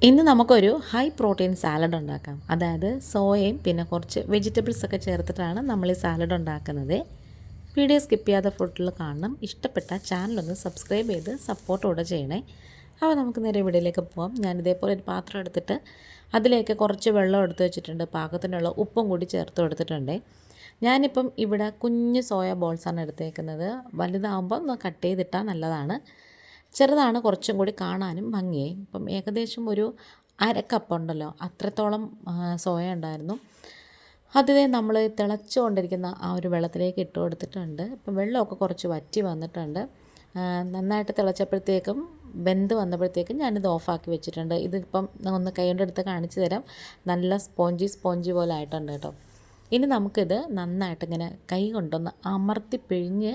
ഇന്ന് നമുക്കൊരു high protein salad ഉണ്ടാക്കാം. അതായത് സോയയും പിന്നെ കുറച്ച് വെജിറ്റബിൾസൊക്കെ ചേർത്തിട്ടാണ് നമ്മൾ ഈ സാലഡ് ഉണ്ടാക്കുന്നത്. വീഡിയോ സ്കിപ്പ് ചെയ്യാതെ ഫുഡിൽ കാണണം. ഇഷ്ടപ്പെട്ട ചാനലൊന്ന് സബ്സ്ക്രൈബ് ചെയ്ത് സപ്പോർട്ടോടെ ചെയ്യണേ. അപ്പോൾ നമുക്ക് നേരെ വീഡിയോയിലേക്ക് പോകാം. ഞാനിതേപോലെ ഒരു പാത്രം എടുത്തിട്ട് അതിലേക്ക് കുറച്ച് വെള്ളം എടുത്ത് വെച്ചിട്ടുണ്ട്. പാകത്തിനുള്ള ഉപ്പും കൂടി ചേർത്ത് കൊടുത്തിട്ടുണ്ട്. ഞാനിപ്പം ഇവിടെ കുഞ്ഞ് സോയ ബോൾസാണ് എടുത്തേക്കുന്നത്. വലുതാകുമ്പോൾ ഒന്ന് കട്ട് ചെയ്തിട്ടാൽ നല്ലതാണ്. ചെറുതാണ് കുറച്ചും കൂടി കാണാനും ഭംഗിയായി. ഇപ്പം ഏകദേശം ഒരു അരക്കപ്പുണ്ടല്ലോ അത്രത്തോളം സോയ ഉണ്ടായിരുന്നു. അതിനെ നമ്മൾ തിളച്ചുകൊണ്ടിരിക്കുന്ന ആ ഒരു വെള്ളത്തിലേക്ക് ഇട്ട് കൊടുത്തിട്ടുണ്ട്. ഇപ്പം വെള്ളമൊക്കെ കുറച്ച് വറ്റി വന്നിട്ടുണ്ട്. നന്നായിട്ട് തിളച്ചപ്പോഴത്തേക്കും വെന്ത് വന്നപ്പോഴത്തേക്കും ഞാനിത് ഓഫാക്കി വെച്ചിട്ടുണ്ട്. ഇതിപ്പം ഒന്ന് കൈ കൊണ്ടെടുത്ത് കാണിച്ചു തരാം. നല്ല സ്പോഞ്ചി പോലെ ആയിട്ടുണ്ട് കേട്ടോ. ഇനി നമുക്കിത് നന്നായിട്ടിങ്ങനെ കൈ കൊണ്ടൊന്ന് അമർത്തി പിഴിഞ്ഞ്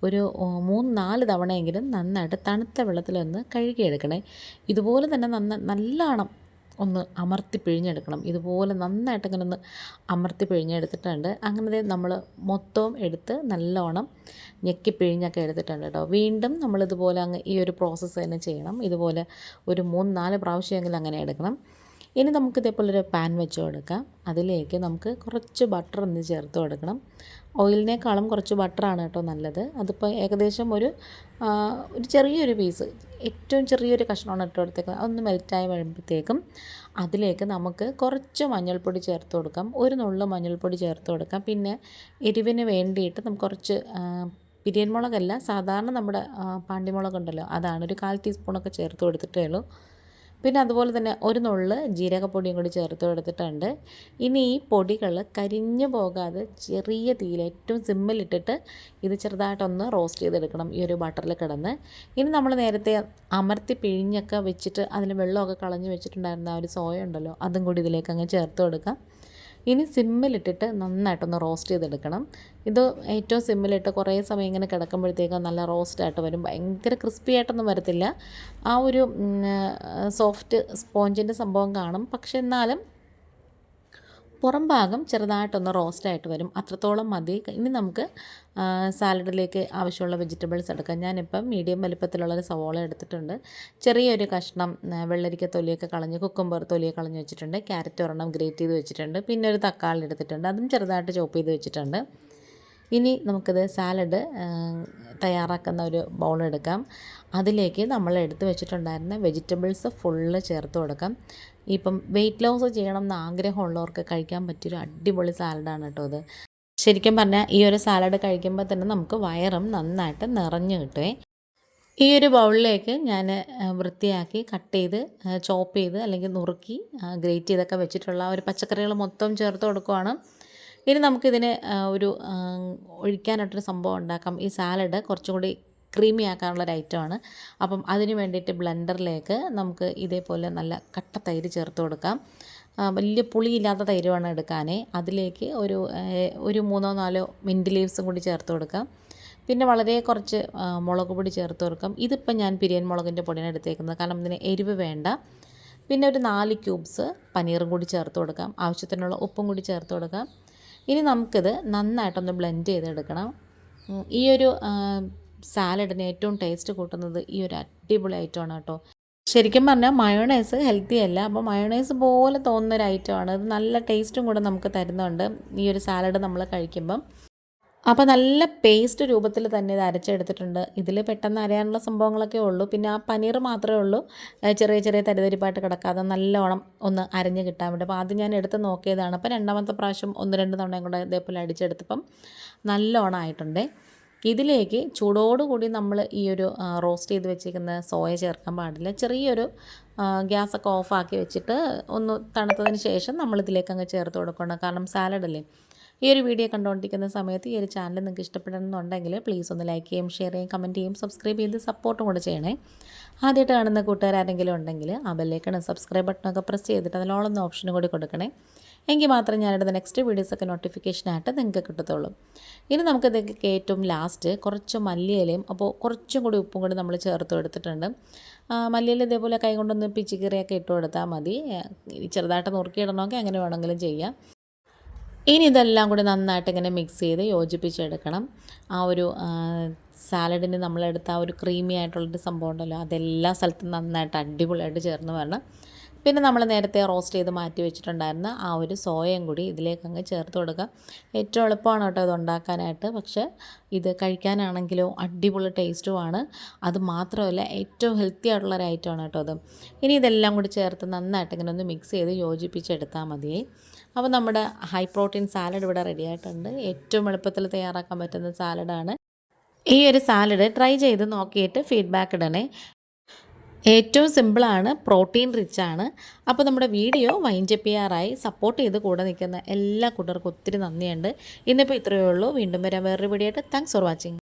ഒരു 3-4 തവണയെങ്കിലും നന്നായിട്ട് തണുത്ത വെള്ളത്തിലൊന്ന് കഴുകിയെടുക്കണേ. ഇതുപോലെ തന്നെ നല്ലോണം ഒന്ന് അമർത്തി പിഴിഞ്ഞെടുക്കണം. ഇതുപോലെ നന്നായിട്ട് ഇങ്ങനെ ഒന്ന് അമർത്തി പിഴിഞ്ഞെടുത്തിട്ടുണ്ട്. അങ്ങനെ നമ്മൾ മൊത്തവും എടുത്ത് നല്ലോണം ഞെക്കി പിഴിഞ്ഞൊക്കെ എടുത്തിട്ടുണ്ട് കേട്ടോ. വീണ്ടും നമ്മളിതുപോലെ അങ്ങ് ഈ ഒരു പ്രോസസ്സ് തന്നെ ചെയ്യണം. ഇതുപോലെ ഒരു 3-4 പ്രാവശ്യമെങ്കിലും അങ്ങനെ എടുക്കണം. ഇനി നമുക്ക് ഇതേപോലൊരു പാൻ വെച്ച് കൊടുക്കാം. അതിലേക്ക് നമുക്ക് കുറച്ച് ബട്ടർ ഒന്ന് ചേർത്ത് കൊടുക്കണം. ഓയിലിനേക്കാളും കുറച്ച് ബട്ടറാണ് കേട്ടോ നല്ലത്. അതിപ്പോൾ ഏകദേശം ഒരു ചെറിയൊരു പീസ്, ഏറ്റവും ചെറിയൊരു കഷ്ണമാണ് ഇട്ട് കൊടുത്തേക്കുന്നത്. അതൊന്ന് മെൽറ്റായി വരുമ്പോഴത്തേക്കും അതിലേക്ക് നമുക്ക് കുറച്ച് മഞ്ഞൾപ്പൊടി ചേർത്ത് കൊടുക്കാം. ഒരു നുള്ളു മഞ്ഞൾപ്പൊടി ചേർത്ത് കൊടുക്കാം. പിന്നെ എരിവിന് വേണ്ടിയിട്ട് നമുക്ക് കുറച്ച് പിരിയൻ മുളകല്ല, സാധാരണ നമ്മുടെ പാണ്ടിമുളകുണ്ടല്ലോ, അതാണ് ഒരു 1/4 ടീസ്പൂണൊക്കെ ചേർത്ത് കൊടുത്തിട്ടേ ഉള്ളൂ. പിന്നെ അതുപോലെ തന്നെ ഒരു നുള്ള് ജീരകപ്പൊടിയും കൂടി ചേർത്ത് കൊടുത്തിട്ടുണ്ട്. ഇനി ഈ പൊടികൾ കരിഞ്ഞു പോകാതെ ചെറിയ തീയിൽ ഏറ്റവും സിമ്മിലിട്ടിട്ട് ഇത് ചെറുതായിട്ടൊന്ന് റോസ്റ്റ് ചെയ്തെടുക്കണം ഈ ഒരു ബട്ടറിൽ കിടന്ന്. ഇനി നമ്മൾ നേരത്തെ അമർത്തി പിഴിഞ്ഞൊക്കെ വെച്ചിട്ട് അതിൽ വെള്ളമൊക്കെ കളഞ്ഞ് വെച്ചിട്ടുണ്ടായിരുന്ന ആ ഒരു സോയ ഉണ്ടല്ലോ, അതും കൂടി ഇതിലേക്ക് അങ്ങ് ചേർത്ത് കൊടുക്കാം. ഇനി സിമ്മിലിട്ടിട്ട് നന്നായിട്ടൊന്ന് റോസ്റ്റ് ചെയ്തെടുക്കണം. ഇത് ഏറ്റവും സിമ്മിലിട്ട് കുറേ സമയം ഇങ്ങനെ കിടക്കുമ്പോഴത്തേക്കും നല്ല റോസ്റ്റായിട്ട് വരും. ഭയങ്കര ക്രിസ്പി ആയിട്ടൊന്നും വരത്തില്ല. ആ ഒരു സോഫ്റ്റ് സ്പോഞ്ചിൻ്റെ സംഭവം കാണും. പക്ഷെ എന്നാലും പുറം ഭാഗം ചെറുതായിട്ടൊന്ന് റോസ്റ്റായിട്ട് വരും. അത്രത്തോളം മതി. ഇനി നമുക്ക് സാലഡിലേക്ക് ആവശ്യമുള്ള വെജിറ്റബിൾസ് എടുക്കാം. ഞാനിപ്പം മീഡിയം വലിപ്പത്തിലുള്ളൊരു സവോള എടുത്തിട്ടുണ്ട്. ചെറിയൊരു കഷ്ണം വെള്ളരിക്ക തൊലിയൊക്കെ കളഞ്ഞ്, കുക്കുംബർ തൊലിയൊക്കെ കളഞ്ഞ് വെച്ചിട്ടുണ്ട്. ക്യാരറ്റ് ഒരെണ്ണം ഗ്രേറ്റ് ചെയ്ത് വെച്ചിട്ടുണ്ട്. പിന്നെ ഒരു തക്കാളി എടുത്തിട്ടുണ്ട്, അതും ചെറുതായിട്ട് ചോപ്പ് ചെയ്ത് വെച്ചിട്ടുണ്ട്. ഇനി നമുക്കിത് സാലഡ് തയ്യാറാക്കുന്ന ഒരു ബൗൾ എടുക്കാം. അതിലേക്ക് നമ്മൾ എടുത്ത് വെച്ചിട്ടുണ്ടായിരുന്ന വെജിറ്റബിൾസ് ഫുള്ള് ചേർത്ത് കൊടുക്കാം. ഇപ്പം വെയിറ്റ് ലോസ് ചെയ്യണം എന്ന് ആഗ്രഹമുള്ളവർക്ക് കഴിക്കാൻ പറ്റിയൊരു അടിപൊളി സാലഡാണ് കേട്ടോ ഇത്. ശരിക്കും പറഞ്ഞാൽ ഈ ഒരു സാലഡ് കഴിക്കുമ്പോൾ തന്നെ നമുക്ക് വയറും നന്നായിട്ട് നിറഞ്ഞു കിട്ടുമേ. ഈ ഒരു ബൗളിലേക്ക് ഞാൻ വൃത്തിയാക്കി കട്ട് ചെയ്ത് ചോപ്പ് ചെയ്ത് അല്ലെങ്കിൽ നുറുക്കി ഗ്രേറ്റ് ചെയ്തൊക്കെ വെച്ചിട്ടുള്ള ഒരു പച്ചക്കറികൾ മൊത്തം ചേർത്ത് കൊടുക്കുവാണ്. ഇനി നമുക്കിതിന് ഒരു ഒഴിക്കാനായിട്ടൊരു സംഭവം ഉണ്ടാക്കാം. ഈ സാലഡ് കുറച്ചും കൂടി ക്രീമി ആക്കാനുള്ളൊരു ഐറ്റമാണ്. അപ്പം അതിന് വേണ്ടിയിട്ട് ബ്ലെൻഡറിലേക്ക് നമുക്ക് ഇതേപോലെ നല്ല കട്ട തൈര് ചേർത്ത് കൊടുക്കാം. വലിയ പുളിയില്ലാത്ത തൈര് വേണം എടുക്കാനേ. അതിലേക്ക് ഒരു 3-4 മിൻറ്റ് ലീവ്സും കൂടി ചേർത്ത് കൊടുക്കാം. പിന്നെ വളരെ കുറച്ച് മുളക് പൊടി ചേർത്ത് കൊടുക്കാം. ഇതിപ്പം ഞാൻ പിരിയൻ മുളകിൻ്റെ പൊടിയാണ് എടുത്തേക്കുന്നത്, കാരണം ഇതിന് എരിവ് വേണ്ട. പിന്നെ ഒരു 4 ക്യൂബ്സ് പനീറും കൂടി ചേർത്ത് കൊടുക്കാം. ആവശ്യത്തിനുള്ള ഉപ്പും കൂടി ചേർത്ത് കൊടുക്കാം. ഇനി നമുക്കിത് നന്നായിട്ടൊന്ന് ബ്ലെൻഡ് ചെയ്തെടുക്കണം. ഈ ഒരു സാലഡിന് ഏറ്റവും ടേസ്റ്റ് കൂട്ടുന്നത് ഈ ഒരു അടിപൊളി ഐറ്റമാണ് കേട്ടോ. ശരിക്കും പറഞ്ഞാൽ മയോണൈസ് ഹെൽത്തി അല്ല, അപ്പോൾ മയോണൈസ് പോലെ തോന്നുന്നൊരു ഐറ്റമാണ് ഇത്. നല്ല ടേസ്റ്റും കൂടെ നമുക്ക് തരുന്നുണ്ട് ഈ ഒരു സാലഡ് നമ്മൾ കഴിക്കുമ്പം. അപ്പോൾ നല്ല പേസ്റ്റ് രൂപത്തിൽ തന്നെ ഇത് അരച്ചെടുത്തിട്ടുണ്ട്. ഇതിൽ പെട്ടെന്ന് അരയാനുള്ള സംഭവങ്ങളൊക്കെ ഉള്ളൂ. പിന്നെ ആ പനീർ മാത്രമേ ഉള്ളൂ ചെറിയ ചെറിയ തരിതരിപ്പായിട്ട് കിടക്കാതെ നല്ലോണം ഒന്ന് അരഞ്ഞ് കിട്ടാൻ വേണ്ടി. അപ്പോൾ ആദ്യം ഞാൻ എടുത്ത് നോക്കിയതാണ്. അപ്പോൾ രണ്ടാമത്തെ പ്രാവശ്യം 1-2 തവണയും കൂടെ ഇതേപോലെ അടിച്ചെടുത്തപ്പം നല്ലോണം ആയിട്ടുണ്ട്. ഇതിലേക്ക് ചൂടോടുകൂടി നമ്മൾ ഈ ഒരു റോസ്റ്റ് ചെയ്ത് വെച്ചിരിക്കുന്ന സോയ ചേർക്കാൻ പാടില്ല. ചെറിയൊരു ഗ്യാസൊക്കെ ഓഫാക്കി വെച്ചിട്ട് ഒന്ന് തണുത്തതിന് ശേഷം നമ്മളിതിലേക്ക് അങ്ങ് ചേർത്ത് കൊടുക്കണം. കാരണം സാലഡല്ലേ. ഈ ഒരു വീഡിയോ കണ്ടുകൊണ്ടിരിക്കുന്ന സമയത്ത് ഈ ഒരു ചാനൽ നിങ്ങൾക്ക് ഇഷ്ടപ്പെടണമെന്നുണ്ടെങ്കിൽ പ്ലീസ് ഒന്ന് ലൈക്ക് ചെയ്യും, ഷെയർ ചെയ്യും, കമൻറ്റ് ചെയ്യും, സബ്സ്ക്രൈബ് ചെയ്ത് സപ്പോർട്ടും കൂടെ ചെയ്യണേ. ആദ്യമായിട്ട് കാണുന്ന കൂട്ടുകാരെങ്കിലും ഉണ്ടെങ്കിൽ ആ ബെല്ലൈക്കൺ സബ്സ്ക്രൈബ് ബട്ടണൊക്കെ പ്രസ് ചെയ്തിട്ട് അതിലോളൊന്ന് ഓപ്ഷനും കൂടി കൊടുക്കണേ. എങ്കിൽ മാത്രമേ ഞാനിടുന്ന നെക്സ്റ്റ് വീഡിയോസൊക്കെ നോട്ടിഫിക്കേഷനായിട്ട് നിങ്ങൾക്ക് കിട്ടത്തുള്ളൂ. ഇനി നമുക്കിതൊക്കെ ഏറ്റവും ലാസ്റ്റ് കുറച്ച് മല്ലിയിലയും അപ്പോൾ കുറച്ചും കൂടി ഉപ്പും കൂടി നമ്മൾ ചേർത്ത് എടുത്തിട്ടുണ്ട്. മല്ലിയില ഇതേപോലെ കൈ കൊണ്ടൊന്ന് പിച്ചിക്കറിയൊക്കെ ഇട്ട് കൊടുത്താൽ മതി. ചെറുതായിട്ട് നുറുക്കിയിടണമെങ്കിൽ അങ്ങനെ വേണമെങ്കിലും ചെയ്യാം. ഇനി ഇതെല്ലാം കൂടി നന്നായിട്ട് ഇങ്ങനെ മിക്സ് ചെയ്ത് യോജിപ്പിച്ചെടുക്കണം. ആ ഒരു സാലഡിന് നമ്മളെടുത്ത ആ ഒരു ക്രീമി ആയിട്ടുള്ളൊരു സംഭവം ഉണ്ടല്ലോ, അതെല്ലാ സ്ഥലത്തും നന്നായിട്ട് അടിപൊളിയായിട്ട് ചേർന്ന് വരണം. പിന്നെ നമ്മൾ നേരത്തെ റോസ്റ്റ് ചെയ്ത് മാറ്റി വെച്ചിട്ടുണ്ടായിരുന്ന ആ ഒരു സോയയും കൂടി ഇതിലേക്ക് അങ്ങ് ചേർത്ത് കൊടുക്കുക. ഏറ്റവും എളുപ്പമാണ് കേട്ടോ ഇത് ഉണ്ടാക്കാനായിട്ട്. പക്ഷേ ഇത് കഴിക്കാനാണെങ്കിലോ അടിപൊളി ടേസ്റ്റുമാണ്. അത് മാത്രമല്ല ഏറ്റവും ഹെൽത്തി ആയിട്ടുള്ള ഒരു ഐറ്റമാണ് കേട്ടോ അത്. ഇനി ഇതെല്ലാം കൂടി ചേർത്ത് നന്നായിട്ട് ഇങ്ങനെ ഒന്ന് മിക്സ് ചെയ്ത് യോജിപ്പിച്ചെടുത്താൽ മതിയേ. അപ്പോൾ നമ്മുടെ ഹൈ പ്രോട്ടീൻ സാലഡ് ഇവിടെ റെഡി ആയിട്ടുണ്ട്. ഏറ്റവും എളുപ്പത്തിൽ തയ്യാറാക്കാൻ പറ്റുന്ന സാലഡാണ്. ഈ ഒരു സാലഡ് ട്രൈ ചെയ്ത് നോക്കിയിട്ട് ഫീഡ്ബാക്ക് ഇടണേ. ഏറ്റവും സിമ്പിളാണ്, പ്രോട്ടീൻ റിച്ചാണ്. അപ്പോൾ നമ്മുടെ വീഡിയോ വൈൻഡപ്പ് ചെയ്യാറായി. സപ്പോർട്ട് ചെയ്ത് കൂടെ നിൽക്കുന്ന എല്ലാ കൂട്ടർക്കും ഒത്തിരി നന്ദിയുണ്ട്. ഇന്നിപ്പോൾ ഇത്രയേ ഉള്ളൂ. വീണ്ടും വരാം വേറൊരു വീഡിയോ ആയിട്ട്. Thanks for watching.